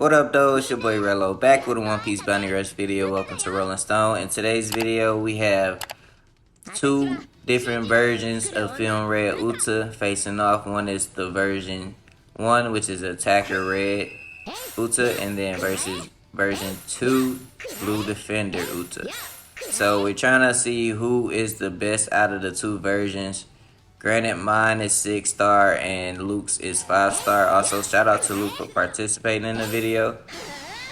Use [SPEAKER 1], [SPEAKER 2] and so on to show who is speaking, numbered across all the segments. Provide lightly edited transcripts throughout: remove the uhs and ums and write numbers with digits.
[SPEAKER 1] What up though, it's your boy Rillo back with a One Piece Bounty Rush video. Welcome to Rollin. In today's video we have two different versions of Film Red Uta facing off. One is the version 1, which is Attacker Red Uta, and then versus version 2, Blue Defender Uta. So we're trying to see who is the best out of the two versions. Granted, mine is 6-star and Luke's is 5-star. Also, shout out to Luke for participating in the video.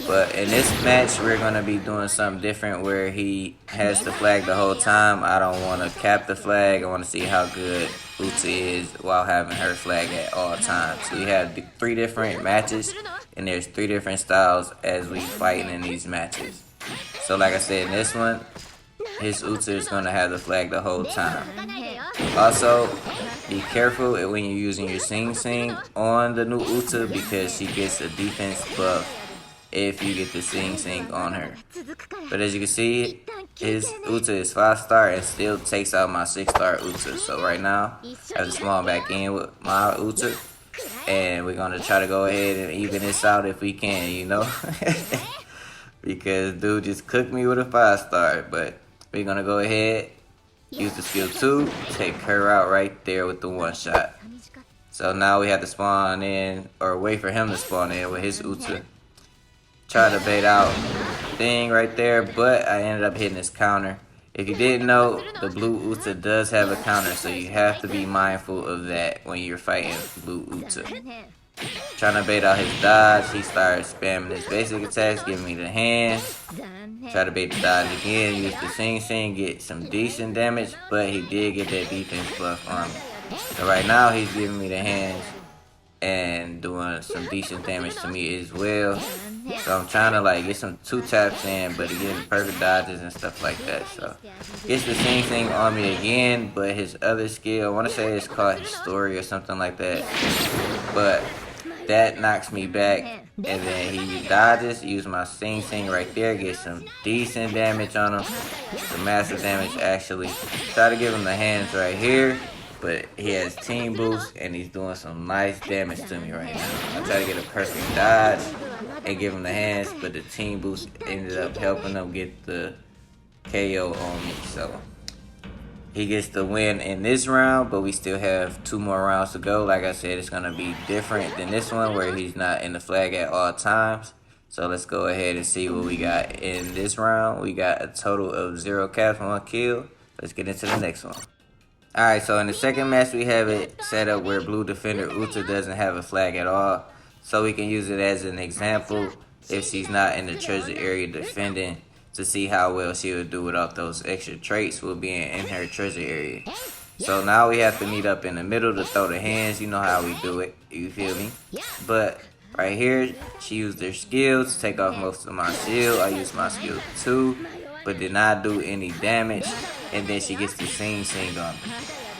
[SPEAKER 1] But in this match, we're going to be doing something different where he has the flag the whole time. I don't want to cap the flag. I want to see how good Uta is while having her flag at all times. So we have 3 different matches, and there's 3 different styles as we fighting in these matches. So like I said, in this one, his Uta is going to have the flag the whole time. Also, be careful when you're using your Sing Sing on the new Uta because she gets a defense buff if you get the Sing Sing on her. But as you can see, his Uta is 5-star and still takes out my 6-star Uta. So right now, I have to spawn back in with my Uta. And we're going to try to go ahead and even this out if we can, you know. Because dude just cooked me with a 5-star. But we're going to go ahead, use the skill 2, take her out right there with the 1-shot. So now we have to spawn in, or wait for him to spawn in with his Uta. Try to bait out thing right there, but I ended up hitting his counter. If you didn't know, the blue Uta does have a counter, so you have to be mindful of that when you're fighting blue Uta. Trying to bait out his dodge, he started spamming his basic attacks, giving me the hands. Try to bait the dodge again, use the Sing Sing, get some decent damage, but he did get that defense buff on me. So right now he's giving me the hands and doing some decent damage to me as well. So I'm trying to like get some 2 taps in, but he getting perfect dodges and stuff like that. So gets the Sing Sing on me again, but his other skill, I want to say it's called his story or something like that. But that knocks me back, and then he dodges, use my Sing Sing right there, get some decent damage on him, some massive damage actually. Try to give him the hands right here, but he has team boost and he's doing some nice damage to me right now. I try to get a perfect dodge and give him the hands, but the team boost ended up helping him get the KO on me. So he gets the win in this round, but we still have 2 more rounds to go. Like I said, it's going to be different than this one where he's not in the flag at all times. So let's go ahead and see what we got in this round. We got a total of 0 caps, 1 kill. Let's get into the next one. Alright, so in the second match, we have it set up where Blue Defender Uta doesn't have a flag at all. So we can use it as an example if she's not in the treasure area defending, to see how well she would do without those extra traits with being in her treasure area. So now we have to meet up in the middle to throw the hands. You know how we do it, you feel me? But right here, she used her skill to take off most of my shield. I used my skill 2, but did not do any damage. And then she gets the Sing Sing on me.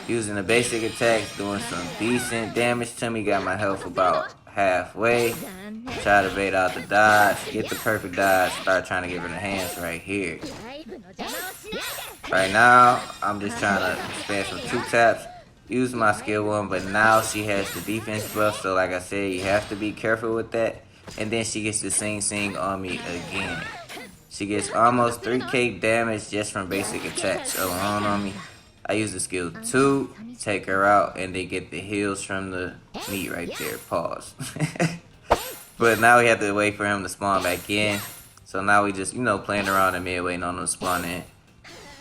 [SPEAKER 1] Using the basic attacks, doing some decent damage to me. Got my health about halfway. Try to bait out the dodge, get the perfect dodge, start trying to give her the hands right here. Right now, I'm just trying to spam some 2 taps, use my skill 1, but now she has the defense buff, so like I said, you have to be careful with that. And then she gets the Sing Sing on me again. She gets almost 3k damage just from basic attacks alone on me. I use the skill 2, take her out, and they get the heals from the meat right there. Pause. But now we have to wait for him to spawn back in. So now we just, playing around in mid, waiting on him to spawn in.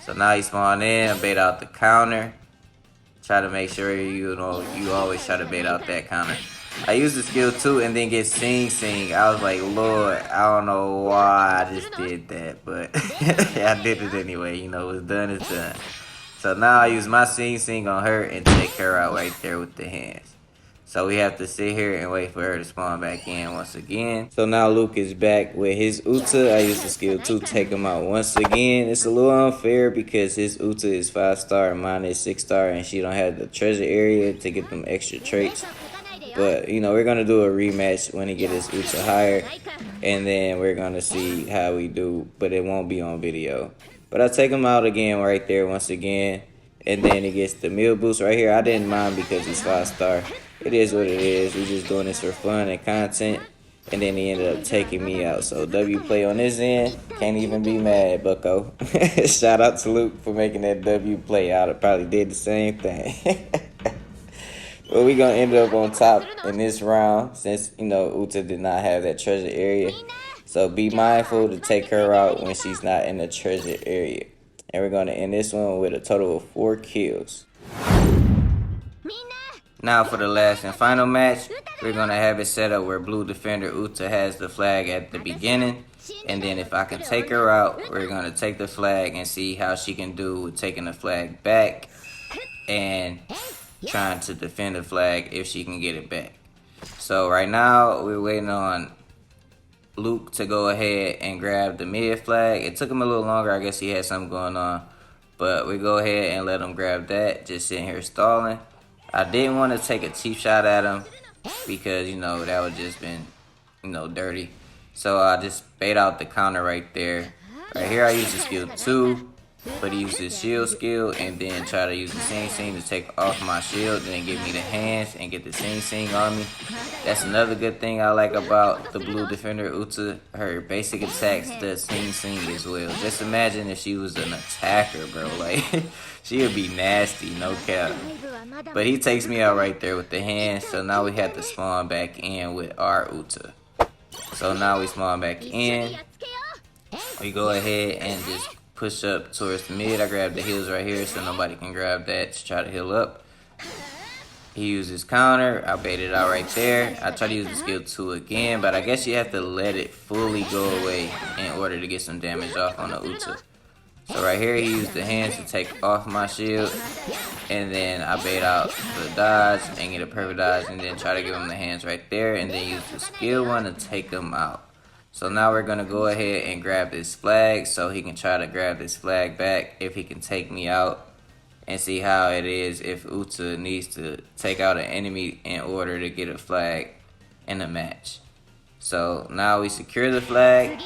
[SPEAKER 1] So now he spawned in, bait out the counter. Try to make sure, you always try to bait out that counter. I used the skill 2 and then get Sing Sing. I was like, Lord, I don't know why I just did that. But I did it anyway. What's done is done. So now I use my Sing Sing on her and take her out right there with the hands. So we have to sit here and wait for her to spawn back in once again. So now Luke is back with his Uta. I used the skill 2 to take him out once again. It's a little unfair because his Uta is 5-star and mine is 6-star, and she don't have the treasure area to get them extra traits. But, we're going to do a rematch when he get his Uta higher. And then we're going to see how we do, but it won't be on video. But I take him out again right there once again. And then he gets the meal boost right here. I didn't mind because he's 5-star. It is what it is. We're just doing this for fun and content. and then he ended up taking me out. So W play on this end. Can't even be mad, bucko. Shout out to Luke for making that W play. I'd have probably did the same thing. But we gonna end up on top in this round since, you know, Uta did not have that treasure area. So be mindful to take her out when she's not in the treasure area. And we're gonna end this one with a total of 4 kills. Now for the last and final match, we're gonna have it set up where blue defender Uta has the flag at the beginning. And then if I can take her out, we're gonna take the flag and see how she can do with taking the flag back and trying to defend the flag if she can get it back. So right now we're waiting on Luke to go ahead and grab the mid flag. It took him a little longer. I guess he had something going on, but we go ahead and let him grab that. Just sitting here stalling. I didn't want to take a cheap shot at him because, you know, that would just been, you know, dirty. So I just bait out the counter right there. Right here I use the skill 2. But he used his shield skill and then try to use the sing to take off my shield, then give me the hands and get the sing on me. That's another good thing I like about the blue defender Uta. Her basic attacks does sing as well. Just imagine if she was an attacker, bro. Like, she would be nasty, no cap. But he takes me out right there with the hands, so now we have to spawn back in with our Uta. So now we spawn back in. We go ahead and just push up towards the mid. I grab the heals right here so nobody can grab that to try to heal up. He uses counter. I bait it out right there. I try to use the skill 2 again, but I guess you have to let it fully go away in order to get some damage off on the Uta. So right here he used the hands to take off my shield, and then I bait out the dodge and get a perfect dodge, and then try to give him the hands right there, and then use the skill 1 to take him out. So now we're going to go ahead and grab this flag so he can try to grab this flag back if he can take me out, and see how it is if Uta needs to take out an enemy in order to get a flag in the match. So now we secure the flag.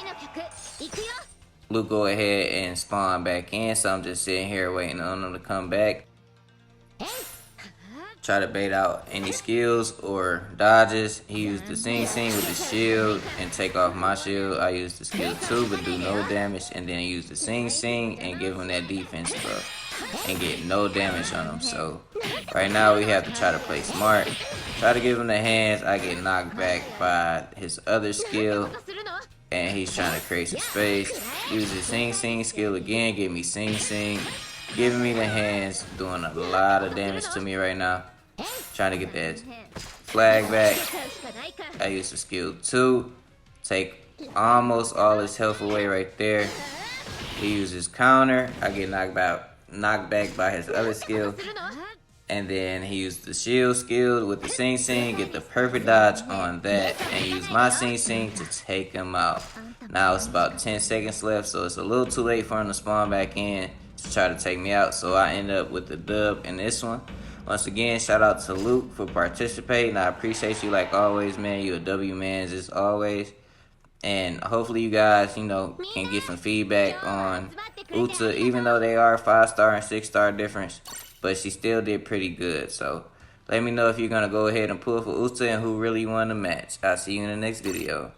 [SPEAKER 1] Luke go ahead and spawn back in, so I'm just sitting here waiting on him to come back. Try to bait out any skills or dodges. He used the sing with the shield and take off my shield. I used the skill 2 but do no damage, and then use the sing and give him that defense buff and get no damage on him. So right now we have to try to play smart. Try to give him the hands. I get knocked back by his other skill, and he's trying to create some space. Use his sing skill again. Give me sing. Giving me the hands. Doing a lot of damage to me right now. Trying to get that flag back. I use the skill 2. Take almost all his health away right there. He uses counter. I get knocked back by his other skill. And then he used the shield skill with the sing, get the perfect dodge on that, and use my sing to take him out. Now it's about 10 seconds left, so it's a little too late for him to spawn back in to try to take me out. So I end up with the dub in this one. Once again, shout out to Luke for participating. I appreciate you like always, man. You a W man as always. And hopefully you guys, you know, can get some feedback on Uta, even though they are 5-star and 6-star difference. But she still did pretty good. So let me know if you're going to go ahead and pull for Uta and who really won the match. I'll see you in the next video.